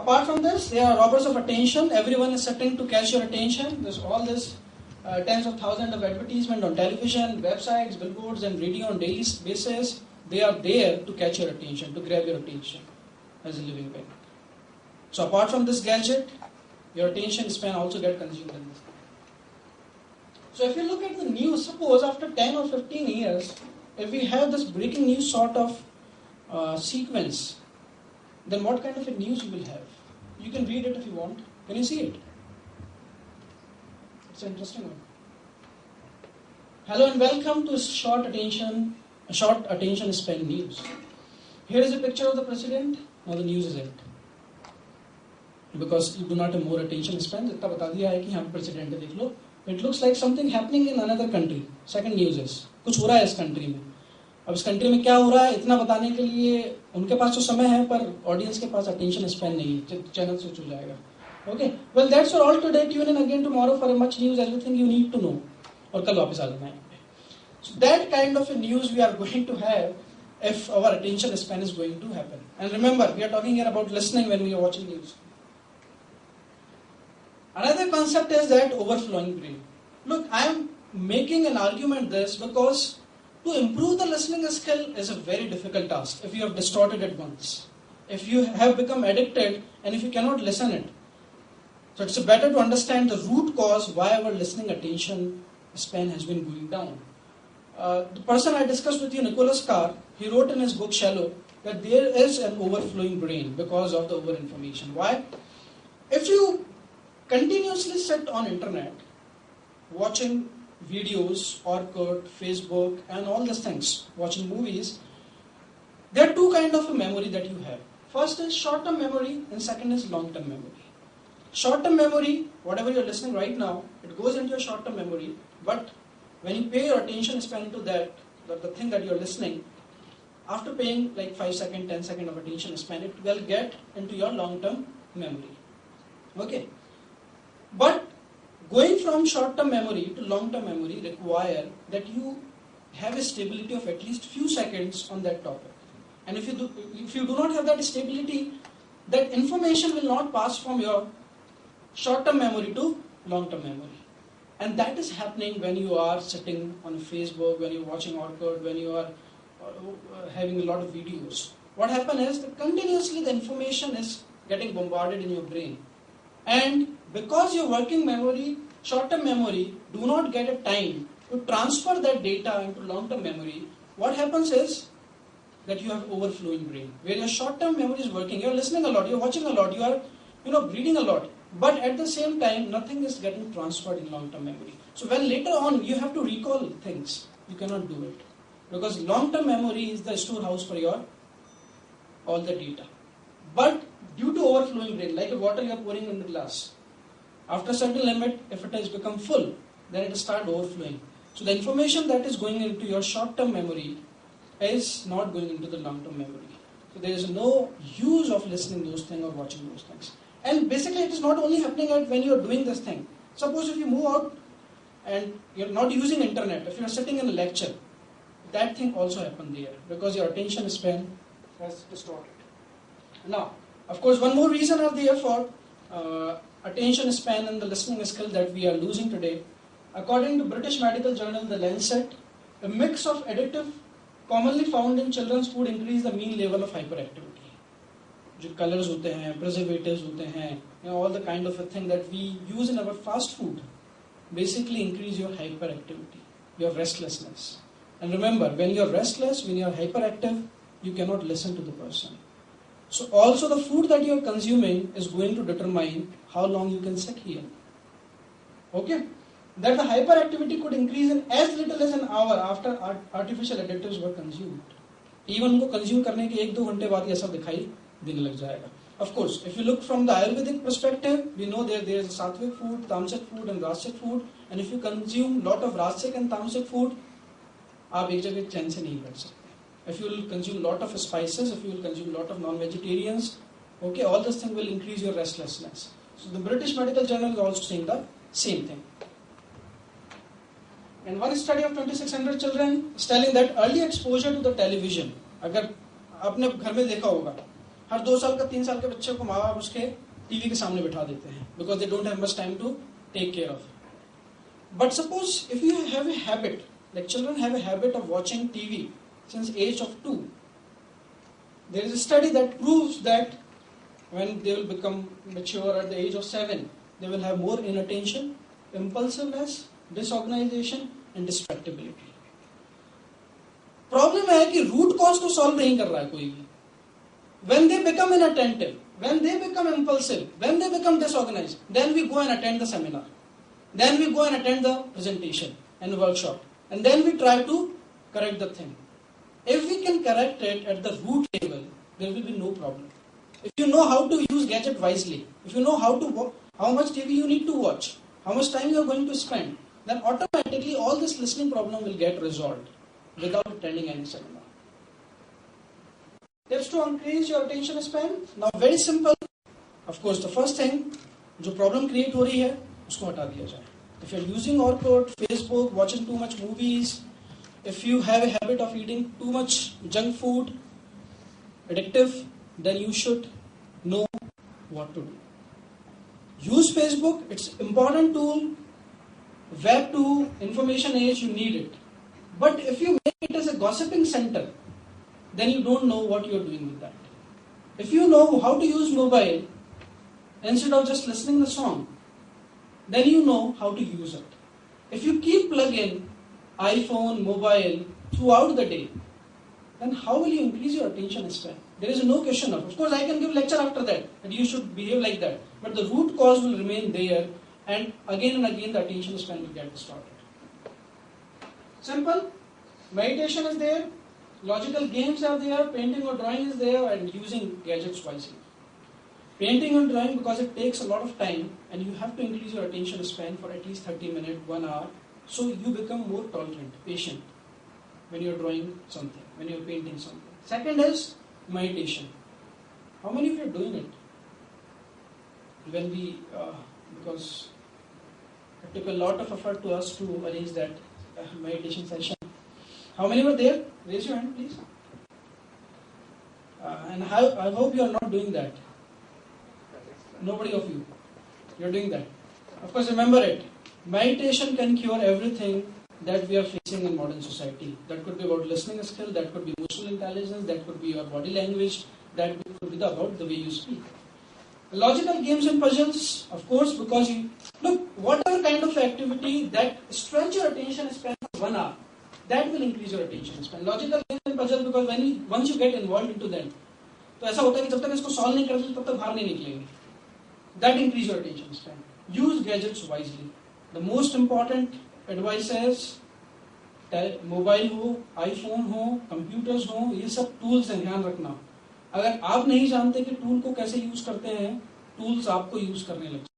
apart from this, they are robbers of attention. Everyone is setting to catch your attention. There's all this tens of thousands of advertisement on television, websites, billboards, and radio on daily basis. They are there to catch your attention, to grab your attention as a living being. So apart from this gadget, your attention span also get consumed in this. So if you look at the news, suppose after 10 or 15 years, if we have this breaking news sort of sequence, then what kind of a news you will have? You can read it if you want. Can you see it? It's an interesting one. Hello and welcome to short attention span news. Here is a picture of the president. Now the news is it. Because you do not have more attention span, जितना बता दिया है कि यहाँ president है देख लो. It looks like something happening in another country. Second news is कुछ हो रहा है इस country में. अब इस कंट्री में क्या हो रहा है इतना बताने के लिए उनके पास तो समय है पर ऑडियंस के पास अटेंशन स्पैन नहीं है, चैनल स्विच हो जाएगा. Okay, well that's all today. Tune in again tomorrow for a much news, everything you need to know. और कल वापस आ जाना है. So that kind of a news we are going to have if our attention span is going to happen. And remember, we are talking here about listening when we are watching news. Another concept is that overflowing brain. Look, I am making an argument this because to improve the listening skill is a very difficult task if you have distorted it once. If you have become addicted and if you cannot listen it. So it's better to understand the root cause why our listening attention span has been going down. The person I discussed with you, Nicholas Carr, he wrote in his book Shallow that there is an overflowing brain because of the overinformation. Why? If you continuously sit on internet watching videos, Orkut, Facebook and all these things, watching movies, there are two kinds of a memory that you have. First is short-term memory and second is long-term memory. Short-term memory, whatever you're listening right now, it goes into your short-term memory, but when you pay your attention span to that, the thing that you're listening, after paying like 5 seconds, 10 seconds of attention span, it will get into your long-term memory. Okay. But going from short-term memory to long-term memory require that you have a stability of at least few seconds on that topic. And if you do not have that stability, that information will not pass from your short-term memory to long-term memory. And that is happening when you are sitting on Facebook, when you're watching Orkut, when you are having a lot of videos. What happens is that continuously the information is getting bombarded in your brain. And because your working memory, short-term memory, do not get a time to transfer that data into long-term memory, what happens is that you have overflowing brain. Where your short-term memory is working, you're listening a lot, you're watching a lot, you are reading a lot. But at the same time, nothing is getting transferred in long-term memory. So when later on you have to recall things, you cannot do it. Because long-term memory is the storehouse for your all the data. But due to overflowing brain, like a water you are pouring in the glass, after a certain limit, if it has become full, then it starts overflowing. So the information that is going into your short-term memory is not going into the long-term memory. So there is no use of listening those things or watching those things. And basically it is not only happening when you are doing this thing. Suppose if you move out and you are not using internet, if you are sitting in a lecture, that thing also happens there because your attention span has distorted. Now, of course, one more reason are there for attention span and the listening skill that we are losing today. According to British medical journal The Lancet, a mix of additive commonly found in children's food increase the mean level of hyperactivity. जो colors होते हैं, preservatives होते हैं, all the kind of a thing that we use in our fast food basically increase your hyperactivity, your restlessness. And remember, when you are restless, when you are hyperactive, you cannot listen to the person. So also the food that you are consuming is going to determine how long you can sit here. Okay? That the hyperactivity could increase in as little as an hour after artificial additives were consumed. Even उनको consume करने के 1-2 घंटे बाद ये सब दिखाई देने लग जाएगा. Of course, if you look from the Ayurvedic perspective, we know that there is sattvic food, tamasic food and rajasic food. And if you consume lot of rajasic and tamasic food, आप एक जगह चैन से नहीं बैठ सकते. If you will consume lot of spices, if you will consume lot of non-vegetarians, okay, all this thing will increase your restlessness. So the British Medical Journal is also saying the same thing. And one study of 2600 children is telling that early exposure to the television, अगर आपने घर में देखा होगा, हर 2 साल का 3 साल के बच्चे को माँ बाप उसके टीवी के सामने बिठा देते हैं because they don't have much time to take care of. But suppose if you have a habit, like children have a habit of watching TV since age of 2. There is a study that proves that when they will become mature at the age of 7, they will have more inattention, impulsiveness, disorganization and distractibility. Problem है कि root cause को solve नहीं कर रहा है कोई भी. When they become inattentive, when they become impulsive, when they become disorganized, then we go and attend the seminar. Then we go and attend the presentation and workshop. And then we try to correct the thing. If we can correct it at the root level, there will be no problem. If you know how to use gadget wisely, if you know how much TV you need to watch, how much time you are going to spend, then automatically all this listening problem will get resolved without attending any seminar. Tips to increase your attention span. Now very simple. Of course, the first thing, जो problem create हो रही है, उसको हटा दिया जाए. If you are using Orkut, Facebook, watching too much movies, if you have a habit of eating too much junk food, addictive, then you should know what to do. Use Facebook, it's important tool. Web 2, information age, you need it. But if you make it as a gossiping center, then you don't know what you are doing with that. If you know how to use mobile, instead of just listening the song, then you know how to use it. If you keep plugging iPhone, mobile throughout the day, then how will you increase your attention span? There is no question of course, I can give lecture after that you should behave like that. But the root cause will remain there, and again the attention span will get distorted. Simple. Meditation is there, logical games are there, painting or drawing is there, and using gadgets wisely. Painting and drawing, because it takes a lot of time and you have to increase your attention span for at least 30 minutes, 1 hour, so you become more tolerant, patient when you are drawing something, when you are painting something. Second is meditation. How many of you are doing it? When we, because it took a lot of effort to us to arrange that meditation session. How many were there? Raise your hand, please. And I hope you are not doing that. Nobody of you. You are doing that. Of course, remember it. Meditation can cure everything that we are facing in modern society. That could be about listening skill, that could be emotional intelligence, that could be your body language, that could be about the way you speak. Logical games and puzzles, of course, because you look, whatever kind of activity that stretch your attention span for 1 hour, that will increase your attention span. Logical games and puzzles, because once you get involved into them, तो ऐसा होता है कि जब तक इसको solve नहीं करते तब तक बाहर नहीं निकलेंगे. That increase your attention span. Use gadgets wisely. The most important advice is mobile हो, आईफोन हो, कंप्यूटर्स हो, ये सब टूल्स हैं, ध्यान रखना. अगर आप नहीं जानते कि टूल को कैसे यूज करते हैं, टूल्स आपको यूज करने लगते हैं.